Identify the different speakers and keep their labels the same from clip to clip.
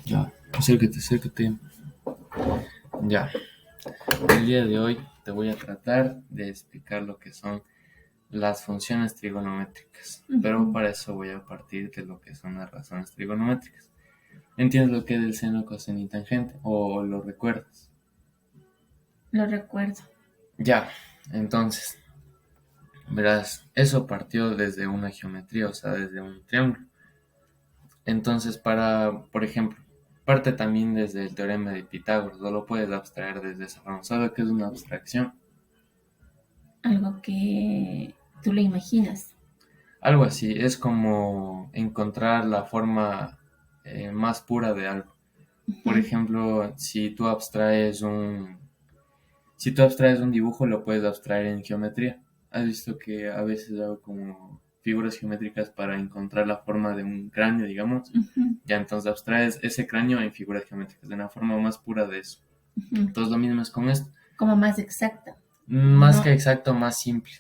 Speaker 1: Ya, acércate, acércate. Ya, el día de hoy te voy a tratar de explicar lo que son las funciones trigonométricas, pero para eso voy a partir de lo que son las razones trigonométricas. ¿Entiendes lo que es el seno, coseno y tangente? ¿O lo recuerdas?
Speaker 2: Lo recuerdo.
Speaker 1: Ya, entonces, verás, eso partió desde una geometría, o sea, desde un triángulo. Entonces, por ejemplo, parte también desde el teorema de Pitágoras, no lo puedes abstraer desde esa forma. ¿Sabes qué es una abstracción?
Speaker 2: Algo que tú lo imaginas.
Speaker 1: Algo así, es como encontrar la forma más pura de algo. Por
Speaker 2: Ujú.
Speaker 1: ejemplo, si tú abstraes un dibujo, lo puedes abstraer en geometría. ¿Has visto que a veces hago como figuras geométricas para encontrar la forma de un cráneo, digamos?
Speaker 2: Ujú.
Speaker 1: Ya, entonces abstraes ese cráneo en figuras geométricas, de una forma más pura de eso.
Speaker 2: Ujú.
Speaker 1: Entonces lo mismo es con esto.
Speaker 2: Como más exacta.
Speaker 1: Más que
Speaker 2: No,
Speaker 1: exacto, más simple.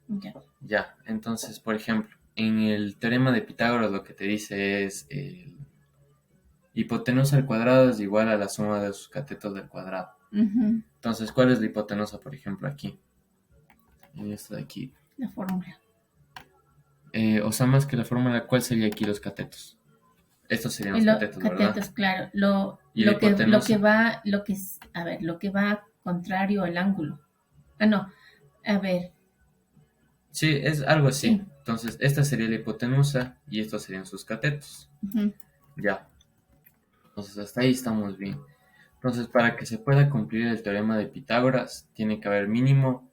Speaker 2: ya.
Speaker 1: Ya, entonces, por ejemplo, en el teorema de Pitágoras lo que te dice es hipotenusa al cuadrado es igual a la suma de sus catetos del cuadrado.
Speaker 2: Ujú.
Speaker 1: Entonces, ¿cuál es la hipotenusa, por ejemplo, aquí? En esta de aquí.
Speaker 2: La fórmula.
Speaker 1: O sea, más que la fórmula, ¿cuál sería aquí los catetos? Estos serían los catetos, ¿verdad?
Speaker 2: Catetos, claro.
Speaker 1: Y la
Speaker 2: Lo que
Speaker 1: hipotenusa.
Speaker 2: va, lo que es, a ver, lo que va contrario al ángulo. Ah, no. A ver,
Speaker 1: Sí, es algo así.
Speaker 2: sí.
Speaker 1: Entonces, esta sería la hipotenusa y estos serían sus catetos.
Speaker 2: Ujú.
Speaker 1: Ya, entonces hasta ahí estamos bien. Entonces, para que se pueda cumplir el teorema de Pitágoras, tiene que haber mínimo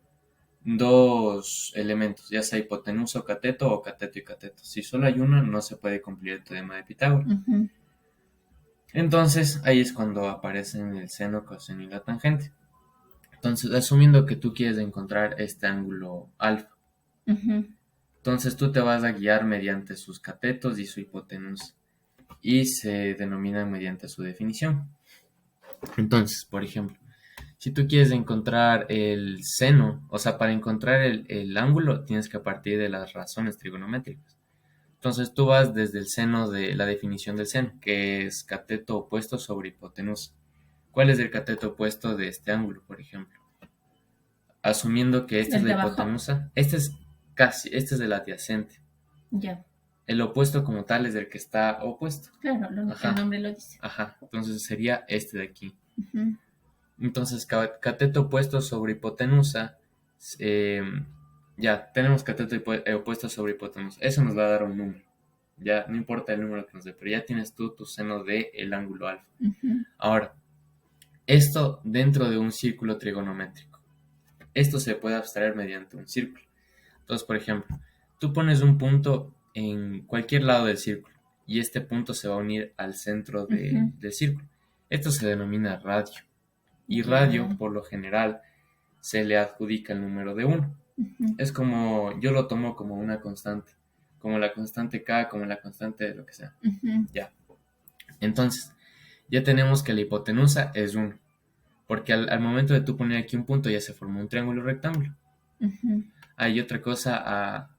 Speaker 1: dos elementos, ya sea hipotenusa o cateto y cateto. Si solo hay uno, no se puede cumplir el teorema de Pitágoras.
Speaker 2: Ujú.
Speaker 1: Entonces, ahí es cuando aparecen el seno, coseno y la tangente. Entonces, asumiendo que tú quieres encontrar este ángulo alfa,
Speaker 2: Ujú.
Speaker 1: entonces tú te vas a guiar mediante sus catetos y su hipotenusa, y se denominan mediante su definición. Entonces, por ejemplo, si tú quieres encontrar el seno, o sea, para encontrar el ángulo, tienes que partir de las razones trigonométricas. Entonces tú vas desde el seno de la definición del seno, que es cateto opuesto sobre hipotenusa. ¿Cuál es el cateto opuesto de este ángulo, por ejemplo? Asumiendo que esta es
Speaker 2: El
Speaker 1: la
Speaker 2: de abajo.
Speaker 1: hipotenusa, este es el adyacente.
Speaker 2: Ya.
Speaker 1: El opuesto como tal es el que está opuesto.
Speaker 2: Claro, el
Speaker 1: Ajá,
Speaker 2: nombre lo dice.
Speaker 1: ajá. Entonces sería este de aquí.
Speaker 2: Ujú.
Speaker 1: Entonces, cateto opuesto sobre hipotenusa, eh, ya, tenemos cateto opuesto sobre hipotenusa. Eso nos va a dar un número. Ya, no importa el número que nos dé, pero ya tienes tú tu seno de el ángulo alfa.
Speaker 2: Ujú.
Speaker 1: Ahora, esto dentro de un círculo trigonométrico. Esto se puede abstraer mediante un círculo. Entonces, por ejemplo, tú pones un punto en cualquier lado del círculo y este punto se va a unir al centro
Speaker 2: Ujú.
Speaker 1: del círculo. Esto se denomina radio. Y radio,
Speaker 2: Ya.
Speaker 1: por lo general, se le adjudica el número de uno.
Speaker 2: Ujú.
Speaker 1: Es como, yo lo tomo como una constante, como la constante K, como la constante de lo que sea.
Speaker 2: Ujú.
Speaker 1: Ya. Entonces, ya tenemos que la hipotenusa es uno, porque al momento de tú poner aquí un punto ya se formó un triángulo rectángulo.
Speaker 2: Ujú.
Speaker 1: Hay otra cosa a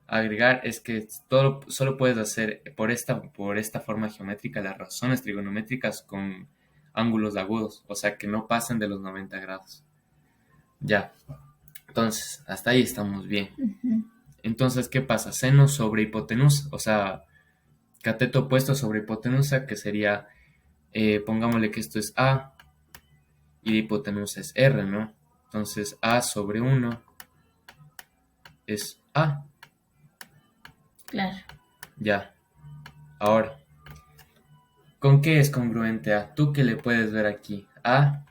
Speaker 1: agregar, es que todo, solo puedes hacer por esta forma geométrica las razones trigonométricas con ángulos agudos, o sea que no pasen de los 90 grados. Ya, entonces, hasta ahí estamos bien.
Speaker 2: Ujú.
Speaker 1: Entonces, ¿qué pasa? Seno sobre hipotenusa, o sea, cateto opuesto sobre hipotenusa, que sería, pongámosle que esto es A y la hipotenusa es R, ¿no? Entonces, A sobre uno es A.
Speaker 2: Claro.
Speaker 1: Ya, ahora, ¿con qué es congruente A? ¿Tú qué le puedes ver aquí? A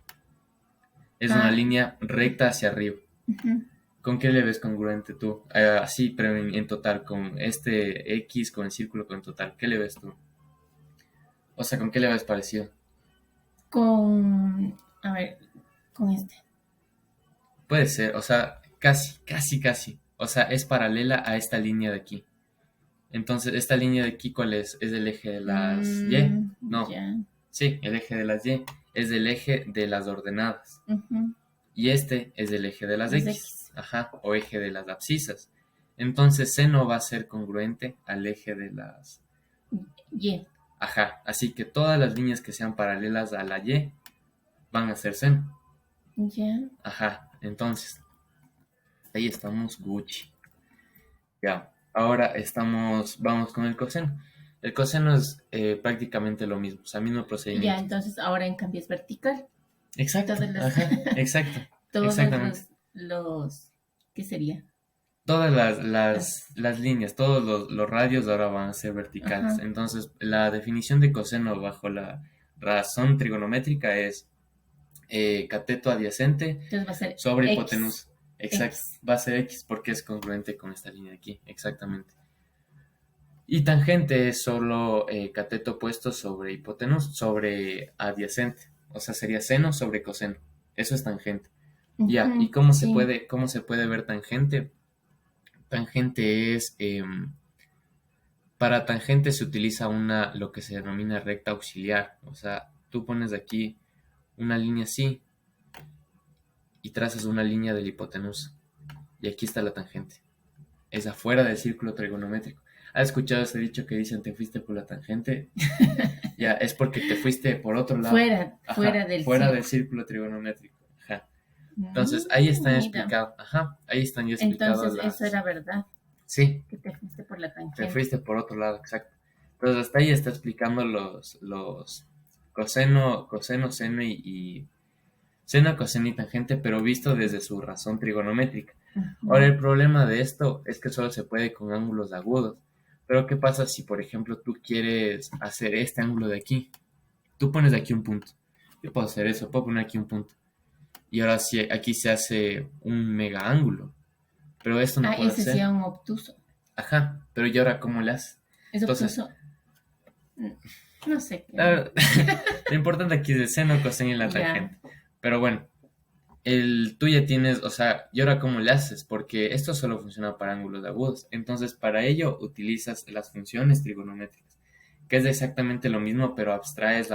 Speaker 1: es una
Speaker 2: Ah.
Speaker 1: línea recta hacia arriba.
Speaker 2: Ujú.
Speaker 1: ¿Con qué le ves congruente tú? Así, pero en total, con este X, con el círculo, con total, ¿qué le ves tú? O sea, ¿con qué le ves parecido?
Speaker 2: A ver, con este.
Speaker 1: Puede ser, o sea, casi, casi, casi. O sea, es paralela a esta línea de aquí. Entonces, ¿esta línea de aquí cuál es? ¿Es el eje de las Y?
Speaker 2: Mm,
Speaker 1: No.
Speaker 2: ya.
Speaker 1: Sí, el eje de las Y. Es el eje de las ordenadas.
Speaker 2: Ujú.
Speaker 1: Y este es el eje de las
Speaker 2: Las
Speaker 1: X.
Speaker 2: X.
Speaker 1: Ajá, o eje de las abscisas. Entonces, seno va a ser congruente al eje de las
Speaker 2: Y.
Speaker 1: Ajá, así que todas las líneas que sean paralelas a la Y van a ser seno.
Speaker 2: Ya.
Speaker 1: Ajá, entonces, ahí estamos Gucci. Ya, ahora vamos con el coseno. El coseno es prácticamente lo mismo, o sea, mismo
Speaker 2: Ya,
Speaker 1: procedimiento.
Speaker 2: entonces ahora en cambio es vertical.
Speaker 1: Exacto,
Speaker 2: Todas las,
Speaker 1: ajá, exacto,
Speaker 2: todos
Speaker 1: exactamente.
Speaker 2: ¿qué sería?
Speaker 1: Todas
Speaker 2: Las,
Speaker 1: las líneas, todos los radios ahora van a ser verticales.
Speaker 2: ajá.
Speaker 1: Entonces, la definición de coseno bajo la razón trigonométrica es cateto adyacente
Speaker 2: Entonces va a ser
Speaker 1: sobre
Speaker 2: X,
Speaker 1: hipotenusa. Exacto,
Speaker 2: X.
Speaker 1: va a ser X porque es congruente con esta línea de aquí, exactamente. Y tangente es solo cateto opuesto sobre hipotenusa, sobre adyacente. O sea, sería seno sobre coseno. Eso es tangente. Ya, ¿y
Speaker 2: Ujú, sí.
Speaker 1: cómo se puede ver tangente? Tangente es, para tangente se utiliza lo que se denomina recta auxiliar. O sea, tú pones aquí una línea así y trazas una línea del hipotenusa. Y aquí está la tangente. Es afuera del círculo trigonométrico. ¿Has escuchado ese dicho que dicen te fuiste por la tangente? Ya, es porque te fuiste por otro lado.
Speaker 2: Fuera
Speaker 1: Ajá,
Speaker 2: del
Speaker 1: fuera del
Speaker 2: círculo.
Speaker 1: círculo trigonométrico. Ajá. Entonces, ahí están
Speaker 2: Mira,
Speaker 1: explicados. Ajá, ahí están ya explicadas
Speaker 2: entonces eso
Speaker 1: las.
Speaker 2: era verdad,
Speaker 1: Sí,
Speaker 2: que te fuiste por la
Speaker 1: te
Speaker 2: tangente.
Speaker 1: fuiste por otro lado, exacto. Entonces, hasta ahí está explicando los coseno, seno y seno, coseno y tangente, pero visto desde su razón trigonométrica. Ahora,
Speaker 2: Ujú.
Speaker 1: el problema de esto es que solo se puede con ángulos agudos. Pero, ¿qué pasa si, por ejemplo, tú quieres hacer este ángulo de aquí? Tú pones de aquí un punto. Yo puedo hacer eso, puedo poner aquí un punto. Y ahora sí, aquí se hace un mega ángulo. Pero esto no
Speaker 2: Ah,
Speaker 1: puedo
Speaker 2: ese sí era
Speaker 1: hacer.
Speaker 2: un obtuso.
Speaker 1: Ajá, pero ¿y ahora cómo le haces?
Speaker 2: Es
Speaker 1: Entonces,
Speaker 2: obtuso. Mm, no sé qué.
Speaker 1: la- lo importante aquí es el seno, coseno y la
Speaker 2: Ya,
Speaker 1: tangente. Pero bueno, tú ya tienes, o sea, ¿y ahora cómo le haces? Porque esto solo funciona para ángulos agudos. Entonces, para ello utilizas las funciones trigonométricas, que es exactamente lo mismo, pero abstraes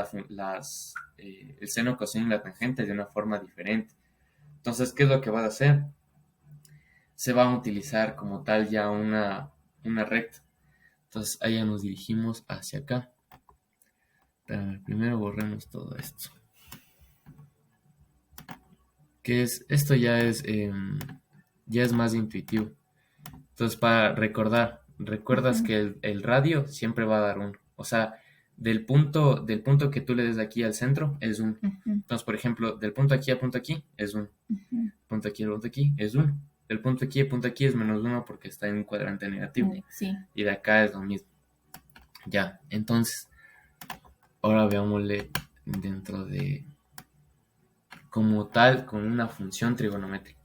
Speaker 1: el seno, coseno y la tangente de una forma diferente. Entonces, ¿qué es lo que vas a hacer? Se va a utilizar como tal ya una recta. Entonces, ahí ya nos dirigimos hacia acá. Pero primero borremos todo esto. Esto ya es más intuitivo. Entonces, para recuerdas
Speaker 2: ujú,
Speaker 1: que el radio siempre va a dar uno. O sea, del punto que tú le des aquí al centro es uno.
Speaker 2: ujú,
Speaker 1: Entonces, por ejemplo, del punto aquí al punto aquí es uno.
Speaker 2: ujú.
Speaker 1: Punto aquí al punto aquí es uno. Del punto aquí al punto aquí es menos uno porque está en un cuadrante negativo.
Speaker 2: Sí.
Speaker 1: Y de acá es lo mismo. Ya, entonces, ahora veámosle dentro de, como tal, con una función trigonométrica.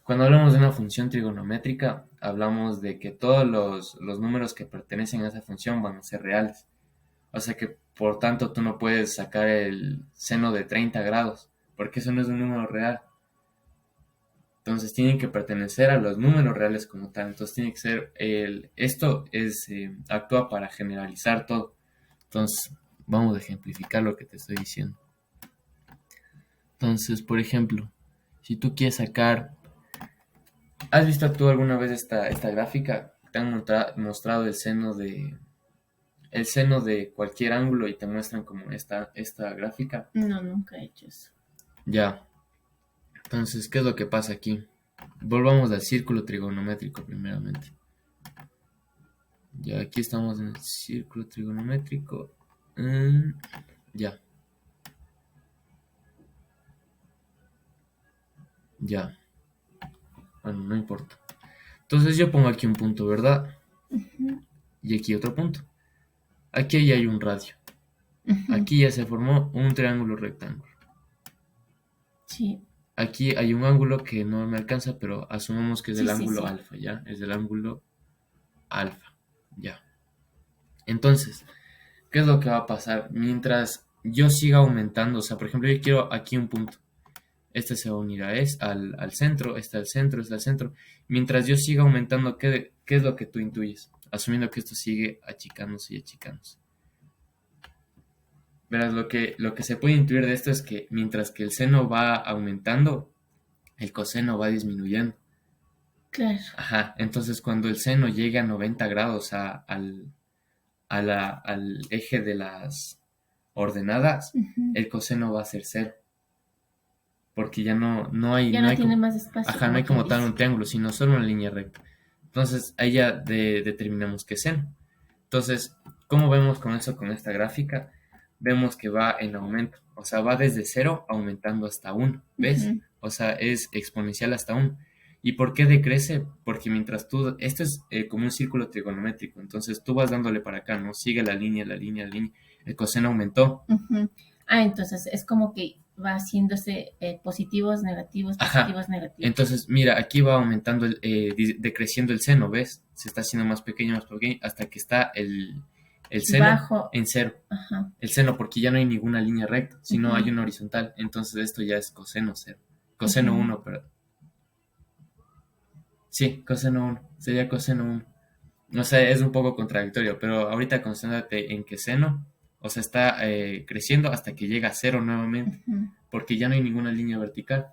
Speaker 1: Cuando hablamos de una función trigonométrica, hablamos de que todos los números que pertenecen a esa función van a ser reales. O sea que, por tanto, tú no puedes sacar el seno de 30 grados, porque eso no es un número real. Entonces tienen que pertenecer a los números reales como tal. Entonces tiene que ser esto actúa para generalizar todo. Entonces, vamos a ejemplificar lo que te estoy diciendo. Entonces, por ejemplo, si tú quieres sacar, ¿has visto tú alguna vez esta gráfica? Te han mostrado el seno de cualquier ángulo y te muestran como esta gráfica.
Speaker 2: No, nunca he hecho eso.
Speaker 1: Ya. Entonces, ¿qué es lo que pasa aquí? Volvamos al círculo trigonométrico primeramente. Ya, aquí estamos en el círculo trigonométrico. Ya, ya. Bueno, no importa. Entonces yo pongo aquí un punto, ¿verdad?
Speaker 2: Ujú,
Speaker 1: Y aquí otro punto. Aquí ya hay un radio.
Speaker 2: ujú.
Speaker 1: Aquí ya se formó un triángulo rectángulo.
Speaker 2: Sí,
Speaker 1: Aquí hay un ángulo que no me alcanza, pero asumamos que es
Speaker 2: sí,
Speaker 1: el
Speaker 2: sí,
Speaker 1: ángulo
Speaker 2: sí.
Speaker 1: alfa, ¿ya? Es el ángulo alfa, ya. Entonces, ¿qué es lo que va a pasar? Mientras yo siga aumentando, o sea, por ejemplo, yo quiero aquí un punto. Este se va a unir al centro, este al centro, este al centro. Mientras yo siga aumentando, ¿qué es lo que tú intuyes? Asumiendo que esto sigue achicándose y achicándose. Verás, lo que se puede intuir de esto es que mientras que el seno va aumentando, el coseno va disminuyendo.
Speaker 2: Claro.
Speaker 1: Ajá, entonces cuando el seno llegue a 90 grados al eje de las ordenadas,
Speaker 2: Ujú.
Speaker 1: el coseno va a ser cero, porque ya no hay,
Speaker 2: Ya
Speaker 1: no
Speaker 2: no
Speaker 1: hay
Speaker 2: tiene
Speaker 1: como,
Speaker 2: más espacio,
Speaker 1: ajá, no
Speaker 2: como
Speaker 1: hay
Speaker 2: quien
Speaker 1: como tal
Speaker 2: dice.
Speaker 1: un triángulo, sino solo una línea recta. Entonces, ahí ya determinamos que es seno. Entonces, ¿cómo vemos con eso, con esta gráfica? Vemos que va en aumento, o sea, va desde cero aumentando hasta uno, ¿ves?
Speaker 2: Ujú.
Speaker 1: O sea, es exponencial hasta uno. ¿Y por qué decrece? Porque mientras tú, esto es como un círculo trigonométrico, entonces tú vas dándole para acá, ¿no? Sigue la línea, la línea, la línea. El coseno aumentó.
Speaker 2: Ujú. Entonces es como que va haciéndose positivos, negativos,
Speaker 1: Ajá.
Speaker 2: positivos, negativos.
Speaker 1: Entonces, mira, aquí va aumentando, decreciendo el seno, ¿ves? Se está haciendo más pequeño, hasta que está el seno
Speaker 2: Bajo,
Speaker 1: en cero.
Speaker 2: ajá.
Speaker 1: El seno, porque ya no hay ninguna línea recta, sino hay
Speaker 2: Ujú,
Speaker 1: una horizontal. Entonces, esto ya es coseno cero. Coseno
Speaker 2: ujú,
Speaker 1: uno, pero. Sí, coseno uno. Sería coseno uno. O sea, es un poco contradictorio, pero ahorita concéntrate en que seno, o sea, está creciendo hasta que llega a cero nuevamente,
Speaker 2: ujú.
Speaker 1: porque ya no hay ninguna línea vertical.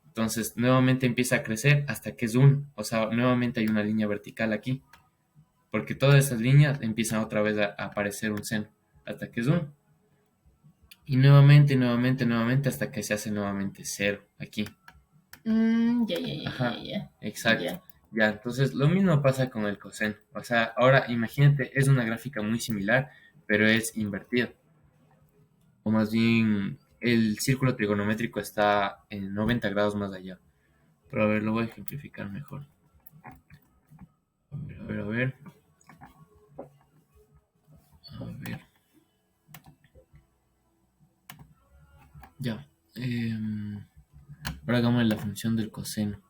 Speaker 1: Entonces, nuevamente empieza a crecer hasta que es 1. O sea, nuevamente hay una línea vertical aquí. Porque todas esas líneas empiezan otra vez a aparecer un seno. Hasta que es 1. Y nuevamente, nuevamente, nuevamente, hasta que se hace nuevamente cero aquí.
Speaker 2: Ya, ya, ya, ya,
Speaker 1: Ajá,
Speaker 2: ya,
Speaker 1: exacto.
Speaker 2: ya.
Speaker 1: Ya, entonces lo mismo pasa con el coseno. O sea, ahora imagínate, es una gráfica muy similar, pero es invertida. O más bien, el círculo trigonométrico está en 90 grados más allá. Pero a ver, lo voy a ejemplificar mejor. A ver, a ver, a ver. A ver. Ya. Ahora hagamos la función del coseno.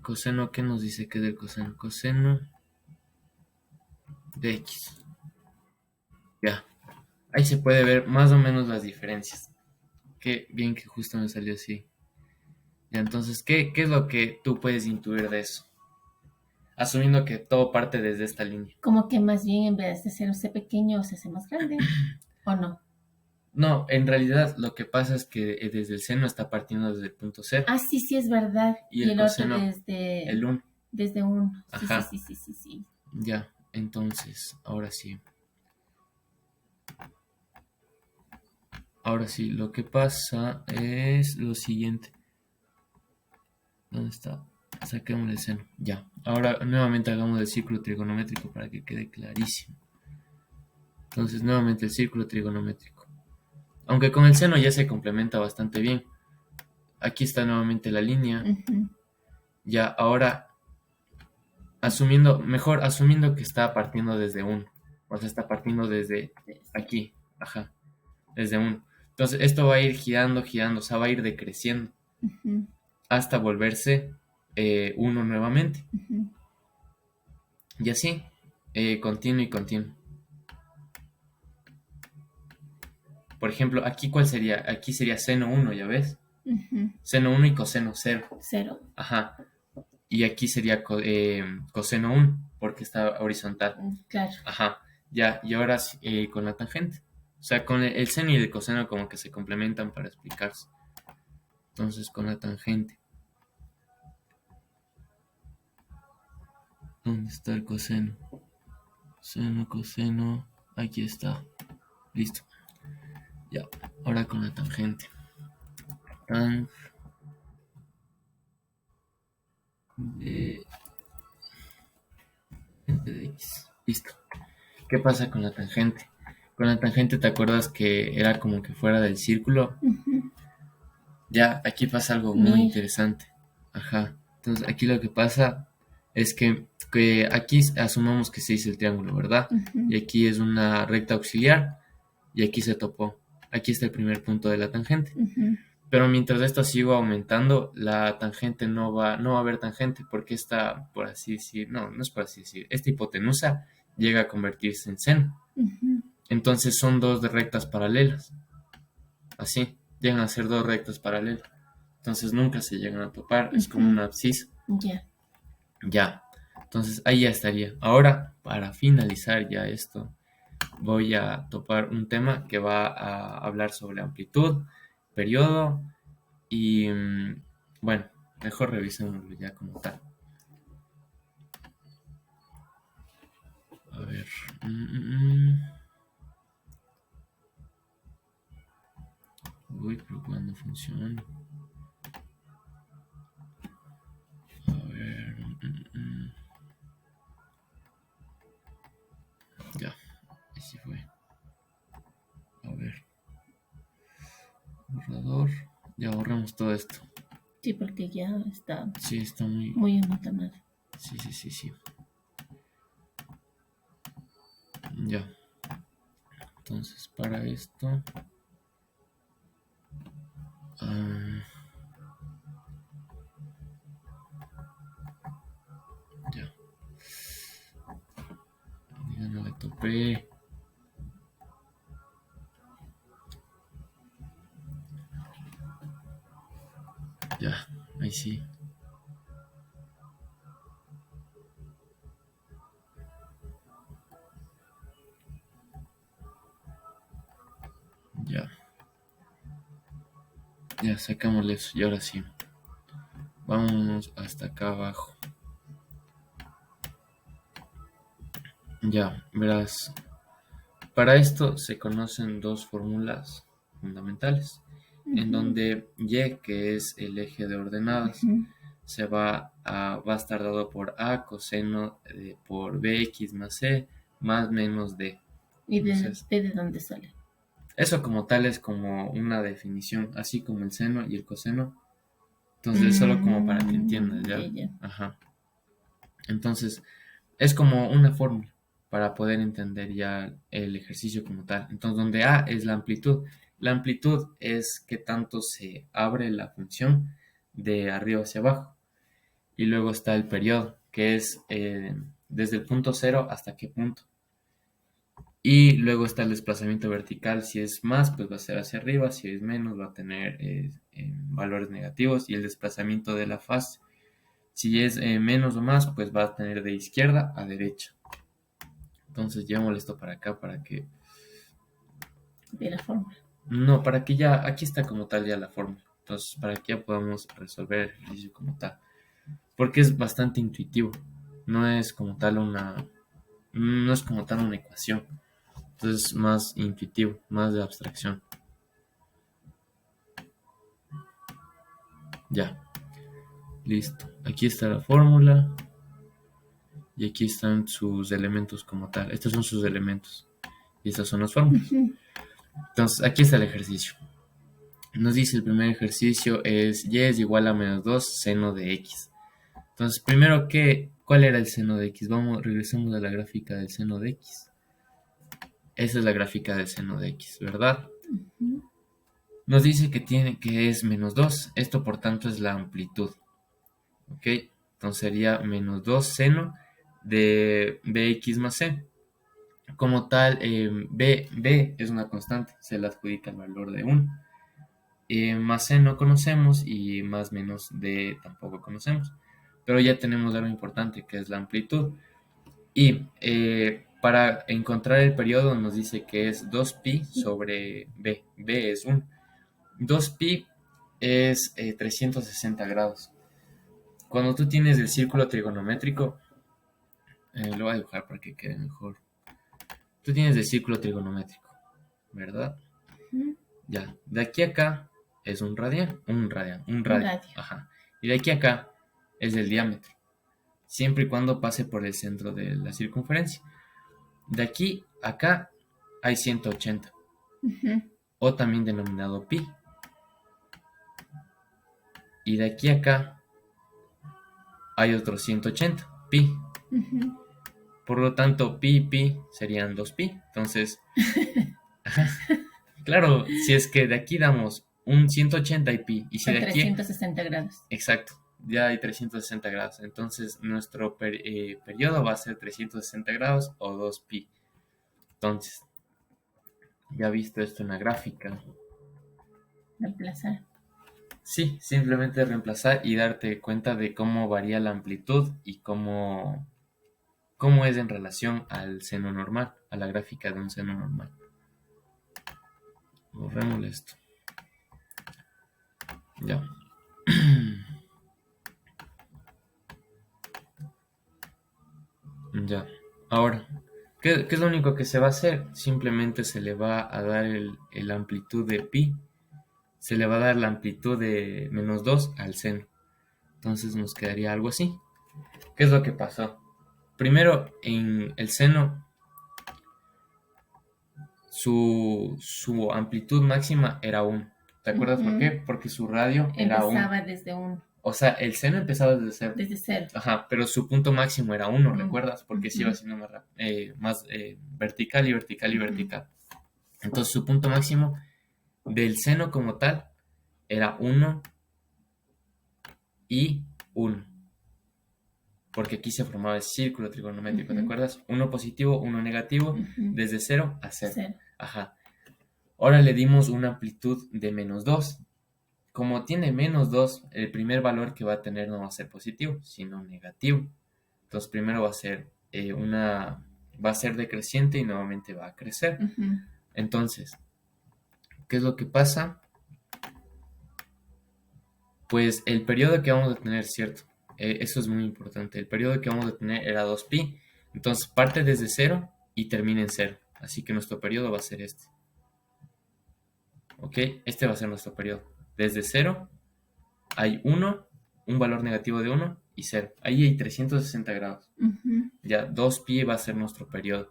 Speaker 1: Coseno, ¿qué nos dice que es el coseno? Coseno de x. Ya. Ahí se puede ver más o menos las diferencias. Qué bien que justo me salió así. Ya, entonces, ¿qué es lo que tú puedes intuir de eso? Asumiendo que todo parte desde esta línea.
Speaker 2: Como que más bien en vez de hacerse pequeño se hace más grande, ¿o no?
Speaker 1: No, en realidad lo que pasa es que desde el seno está partiendo desde el punto cero.
Speaker 2: Sí, sí, es verdad.
Speaker 1: Y
Speaker 2: Y
Speaker 1: el
Speaker 2: el otro
Speaker 1: coseno, el 1.
Speaker 2: desde uno. Sí, sí,
Speaker 1: Ajá.
Speaker 2: sí, sí, sí, sí.
Speaker 1: Ya, entonces, ahora sí. Ahora sí, lo que pasa es lo siguiente. ¿Dónde está? Saquemos el seno. Ya. Ahora nuevamente hagamos el círculo trigonométrico para que quede clarísimo. Entonces, nuevamente el círculo trigonométrico. Aunque con el seno ya se complementa bastante bien. Aquí está nuevamente la línea.
Speaker 2: Ujú.
Speaker 1: Ya, ahora asumiendo que está partiendo desde 1. O sea, está partiendo desde aquí. Ajá. Desde 1. Entonces, esto va a ir girando, girando. O sea, va a ir decreciendo
Speaker 2: Ujú,
Speaker 1: hasta volverse 1 nuevamente.
Speaker 2: ujú.
Speaker 1: Y así, continuo y continuo. Por ejemplo, aquí ¿cuál sería? Aquí sería seno 1, ¿ya ves?
Speaker 2: Ujú.
Speaker 1: Seno 1 y coseno 0.
Speaker 2: Cero.
Speaker 1: Ajá. Y aquí sería coseno 1, porque está horizontal.
Speaker 2: Claro.
Speaker 1: Ajá. Ya, y ahora con la tangente. O sea, con el seno y el coseno como que se complementan para explicarse. Entonces, con la tangente. ¿Dónde está el coseno? Seno, coseno. Aquí está. Listo. Ya. Ahora con la tangente. Tan de x. Listo. ¿Qué pasa con la tangente? Con la tangente, ¿te acuerdas que era como que fuera del círculo?
Speaker 2: Ujú.
Speaker 1: Ya, aquí pasa algo muy
Speaker 2: Mira.
Speaker 1: interesante. Ajá. Entonces, aquí lo que pasa es que aquí asumamos que se hizo el triángulo, ¿verdad?
Speaker 2: Ujú,
Speaker 1: Y aquí es una recta auxiliar y aquí se topó. Aquí está el primer punto de la tangente.
Speaker 2: ujú,
Speaker 1: Pero mientras esto siga aumentando, la tangente no va a haber tangente porque esta, por así decir, no es por así decir, esta hipotenusa llega a convertirse en seno.
Speaker 2: ujú.
Speaker 1: Entonces son dos de rectas paralelas. Así, llegan a ser dos rectas paralelas. Entonces nunca se llegan a topar, es como
Speaker 2: Ujú.
Speaker 1: una abscisa.
Speaker 2: Ya.
Speaker 1: Ya, entonces ahí ya estaría. Ahora, para finalizar ya esto, voy a topar un tema que va a hablar sobre amplitud, periodo y, bueno, mejor revisémoslo ya como tal. A ver. Uy, pero cuando funciona. A ver. Ya, así fue. A ver. Borrador. Ya borramos todo esto.
Speaker 2: Sí, porque ya está
Speaker 1: Sí, está muy.
Speaker 2: muy amontonado.
Speaker 1: Sí. Ya. Entonces, para esto. Ya. Ya no le topé. Ya, ahí sí. Ya. Ya, sacámosle eso. Y ahora sí. Vámonos hasta acá abajo. Ya, verás. Para esto se conocen dos fórmulas fundamentales, en donde Y, que es el eje de ordenadas, va a estar dado por A coseno por BX más C más menos D.
Speaker 2: ¿Y
Speaker 1: Entonces,
Speaker 2: de dónde sale?
Speaker 1: eso como tal es como una definición, así como el seno y el coseno. Entonces, es solo como para que entiendas, ¿ya?
Speaker 2: Ya.
Speaker 1: Ajá. Entonces, es como una fórmula para poder entender ya el ejercicio como tal. Entonces, donde A es la amplitud es qué tanto se abre la función de arriba hacia abajo. Y luego está el periodo, que es desde el punto cero hasta qué punto. Y luego está el desplazamiento vertical. Si es más, pues va a ser hacia arriba. Si es menos, va a tener valores negativos. Y el desplazamiento de la fase. Si es menos o más, pues va a tener de izquierda a derecha. Entonces llevémosle esto para acá para que...
Speaker 2: De la fórmula.
Speaker 1: No, para que ya... Aquí está como tal ya la fórmula. Entonces, para que ya podamos resolver el ejercicio como tal. Porque es bastante intuitivo. No es como tal una... No es como tal una ecuación. Entonces es más intuitivo, más de abstracción. Ya. Listo. Aquí está la fórmula. Y aquí están sus elementos como tal. Estos son sus elementos. Y estas son las fórmulas. Entonces, aquí está el ejercicio. Nos dice el primer ejercicio es y es igual a menos 2 seno de x. Entonces, primero, ¿cuál era el seno de x? Regresamos a la gráfica del seno de x. Esa es la gráfica del seno de x, ¿verdad? Nos dice que es menos 2. Esto, por tanto, es la amplitud. ¿Ok? Entonces sería menos 2 seno de bx más c. Como tal, b es una constante, se le adjudica el valor de 1. Más c no conocemos y más menos d tampoco conocemos. Pero ya tenemos algo importante que es la amplitud. Y para encontrar el periodo nos dice que es 2pi sobre b. B es 1. 2pi es 360 grados. Cuando tú tienes el círculo trigonométrico, lo voy a dibujar para que quede mejor. Tú tienes el círculo trigonométrico, ¿verdad? Ya, de aquí a acá es un radio. Ajá. Y de aquí a acá es el diámetro, siempre y cuando pase por el centro de la circunferencia. De aquí a acá hay 180, o también denominado pi. Y de aquí a acá hay otros 180, pi. Por lo tanto, pi serían 2pi. Entonces, claro, si es que de aquí damos un 180 y pi, y si
Speaker 2: Son
Speaker 1: de aquí...
Speaker 2: 360 grados.
Speaker 1: Exacto, ya hay 360 grados. Entonces, nuestro periodo va a ser 360 grados o 2pi. Entonces, ya visto esto en la gráfica.
Speaker 2: Reemplazar.
Speaker 1: Sí, simplemente reemplazar y darte cuenta de cómo varía la amplitud y cómo es en relación al seno normal, a la gráfica de un seno normal. Borrémosle esto. Ya. Ya. Ahora, ¿Qué es lo único que se va a hacer? Simplemente se le va a dar el amplitud de pi, se le va a dar la amplitud de -2 al seno. Entonces nos quedaría algo así. ¿Qué es lo que pasó? Primero, en el seno, su amplitud máxima era 1. ¿Te acuerdas por qué?
Speaker 2: Ujú.
Speaker 1: Porque su radio era 1.
Speaker 2: Empezaba desde uno,
Speaker 1: O sea, el seno empezaba desde 0.
Speaker 2: desde cero.
Speaker 1: Ajá, pero su punto máximo era 1,
Speaker 2: Mm,
Speaker 1: ¿recuerdas? Porque se iba
Speaker 2: ujú,
Speaker 1: haciendo más vertical y vertical y
Speaker 2: ujú,
Speaker 1: vertical. Entonces su punto máximo del seno como tal era 1 y 1. Porque aquí se formaba el círculo trigonométrico, ¿te
Speaker 2: ujú,
Speaker 1: acuerdas? Uno positivo, uno negativo,
Speaker 2: ujú.
Speaker 1: desde 0 a 0.
Speaker 2: Cero.
Speaker 1: Ajá. Ahora le dimos una amplitud de -2. Como tiene -2, el primer valor que va a tener no va a ser positivo, sino negativo. Entonces primero va a ser decreciente y nuevamente va a crecer.
Speaker 2: Ujú,
Speaker 1: Entonces, ¿qué es lo que pasa? Pues el periodo que vamos a tener, ¿cierto? Eso es muy importante. El periodo que vamos a tener era 2pi. Entonces parte desde 0 y termina en 0. Así que nuestro periodo va a ser este. ¿Ok? Este va a ser nuestro periodo. Desde 0 hay 1, un valor negativo de 1 y 0. Ahí hay 360 grados.
Speaker 2: ujú,
Speaker 1: Ya 2pi va a ser nuestro periodo.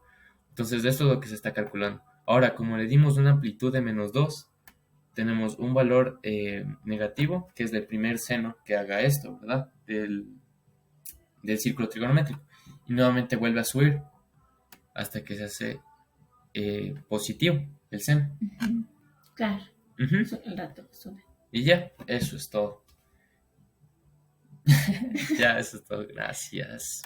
Speaker 1: Entonces esto es lo que se está calculando. Ahora, como le dimos una amplitud de -2, tenemos un valor negativo, que es del primer seno que haga esto, ¿verdad? Del círculo trigonométrico. Y nuevamente vuelve a subir hasta que se hace positivo el seno.
Speaker 2: ujú. Claro,
Speaker 1: Ujú.
Speaker 2: el rato que sube.
Speaker 1: Y ya, eso es todo. Ya, eso es todo. Gracias.